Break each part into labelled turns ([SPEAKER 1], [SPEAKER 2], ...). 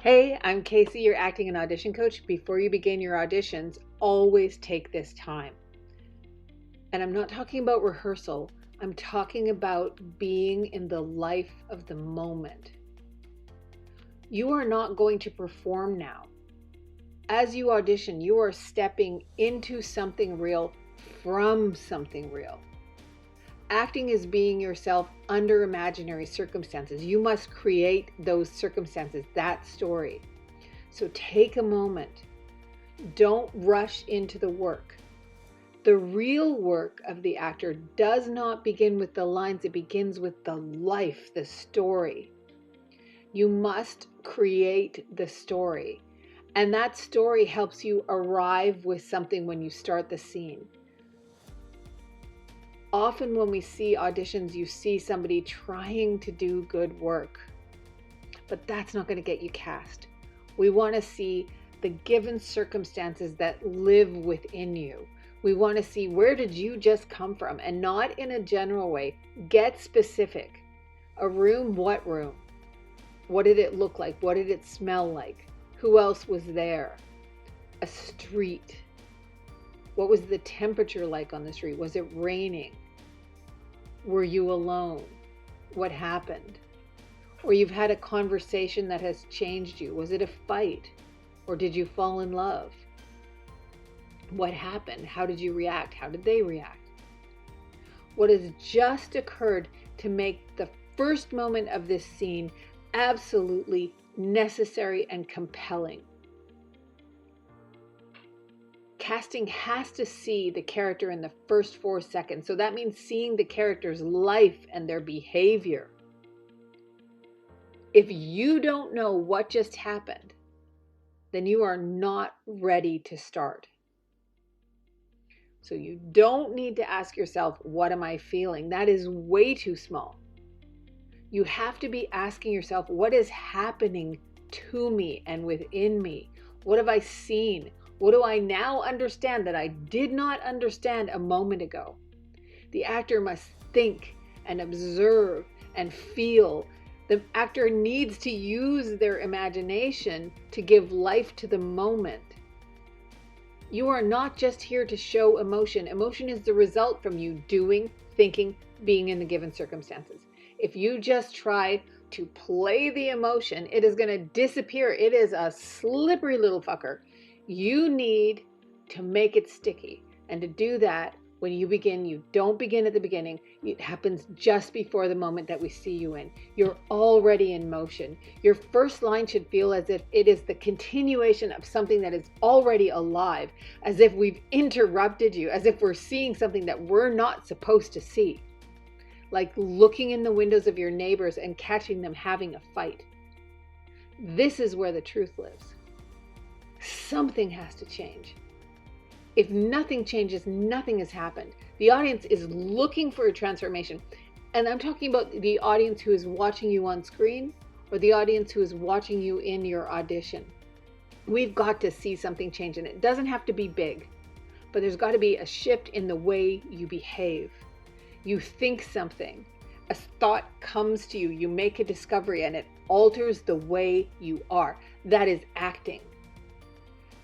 [SPEAKER 1] Hey, I'm Casey, your acting and audition coach. Before you begin your auditions, always take this time. And I'm not talking about rehearsal, I'm talking about being in the life of the moment. You are not going to perform now. As you audition, you are stepping into something real from something real. Acting is being yourself under imaginary circumstances. You must create those circumstances, that story. So take a moment. Don't rush into the work. The real work of the actor does not begin with the lines, it begins with the life, the story. You must create the story. And that story helps you arrive with something when you start the scene. Often when we see auditions, you see somebody trying to do good work, but that's not going to get you cast. We want to see the given circumstances that live within you. We want to see, where did you just come from? And not in a general way. Get specific. A room, what room? What did it look like? What did it smell like? Who else was there? A street. What was the temperature like on the street? Was it raining? Were you alone? What happened? Or you've had a conversation that has changed you. Was it a fight? Or did you fall in love? What happened? How did you react? How did they react? What has just occurred to make the first moment of this scene absolutely necessary and compelling? Casting has to see the character in the first 4 seconds. So that means seeing the character's life and their behavior. If you don't know what just happened, then you are not ready to start. So you don't need to ask yourself, what am I feeling? That is way too small. You have to be asking yourself, what is happening to me and within me? What have I seen? What do I now understand that I did not understand a moment ago? The actor must think and observe and feel. The actor needs to use their imagination to give life to the moment. You are not just here to show emotion. Emotion is the result from you doing, thinking, being in the given circumstances. If you just try to play the emotion, it is going to disappear. It is a slippery little fucker. You need to make it sticky. And to do that, when you begin, you don't begin at the beginning. It happens just before the moment that we see you in. You're already in motion. Your first line should feel as if it is the continuation of something that is already alive, as if we've interrupted you, as if we're seeing something that we're not supposed to see. Like looking in the windows of your neighbors and catching them having a fight. This is where the truth lives. Something has to change. If nothing changes, nothing has happened. The audience is looking for a transformation. And I'm talking about the audience who is watching you on screen or the audience who is watching you in your audition. We've got to see something change, and it doesn't have to be big, but there's got to be a shift in the way you behave. You think something, a thought comes to you, you make a discovery, and it alters the way you are. That is acting.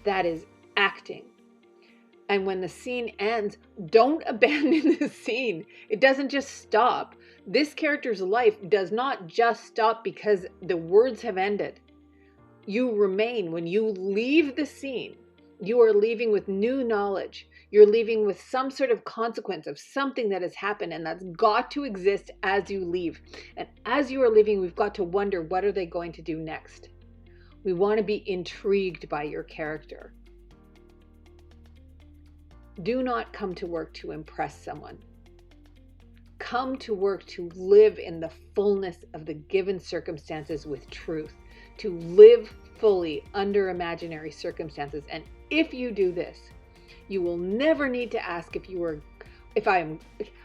[SPEAKER 1] That is acting. And when the scene ends, don't abandon the scene. It doesn't just stop. This character's life does not just stop because the words have ended. You remain. When you leave the scene, you are leaving with new knowledge. You're leaving with some sort of consequence of something that has happened, and that's got to exist as you leave. And as you are leaving, we've got to wonder, what are they going to do next? We want to be intrigued by your character. Do not come to work to impress someone. Come to work to live in the fullness of the given circumstances with truth, to live fully under imaginary circumstances. And if you do this, you will never need to ask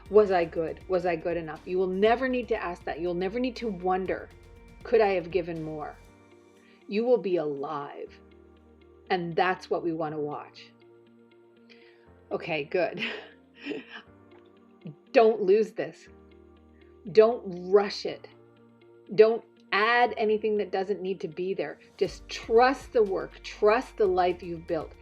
[SPEAKER 1] was I good? Was I good enough? You will never need to ask that. You'll never need to wonder, could I have given more? You will be alive. And that's what we want to watch. Okay, good. Don't lose this. Don't rush it. Don't add anything that doesn't need to be there. Just trust the work, trust the life you've built.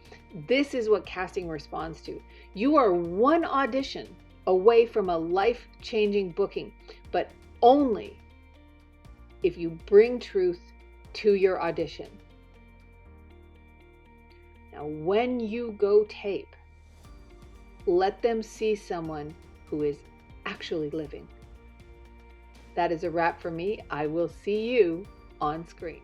[SPEAKER 1] This is what casting responds to. You are one audition away from a life-changing booking, but only if you bring truth to your audition. Now, when you go tape, let them see someone who is actually living. That is a wrap for me. I will see you on screen.